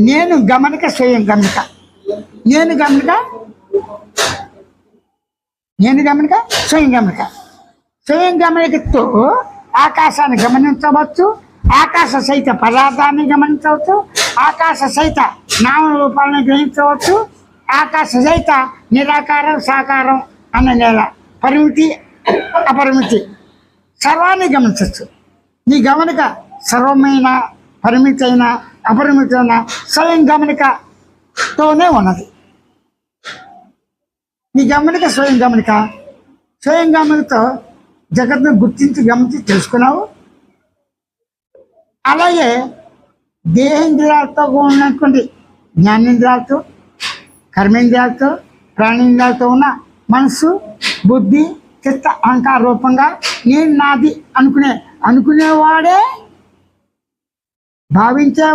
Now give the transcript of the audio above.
నేను గమనిక స్వయం గమనిక. నేను గమనిక స్వయం గమనిక. స్వయం గమనికతో ఆకాశాన్ని గమనించవచ్చు, ఆకాశ సహిత పదార్థాన్ని గమనించవచ్చు, ఆకాశ సహిత నామరూపాలను గ్రహించవచ్చు, ఆకాశ సహిత నిరాకారం సాకారం అన్న నేల పరిమితి అపరిమితి సర్వాన్ని గమనించవచ్చు. నీ గమనిక సర్వమైన పరిమితి అయిన అపరిమితి అయిన స్వయం గమనికతోనే ఉన్నది. నీ గమనిక స్వయం గమనిక. స్వయం గమనికతో జగత్తును గుర్తించి గమనించి తెలుసుకున్నావు. అలాగే దేహేంద్రియాలతో ఉన్నటువంటి జ్ఞానేంద్రియాలతో, కర్మేంద్రియాలతో, ప్రాణేంద్రియాలతో ఉన్న మనసు, బుద్ధి, చిత్త, అహంకార రూపంగా నేను నాది అనుకునేవాడే భావించేవాడే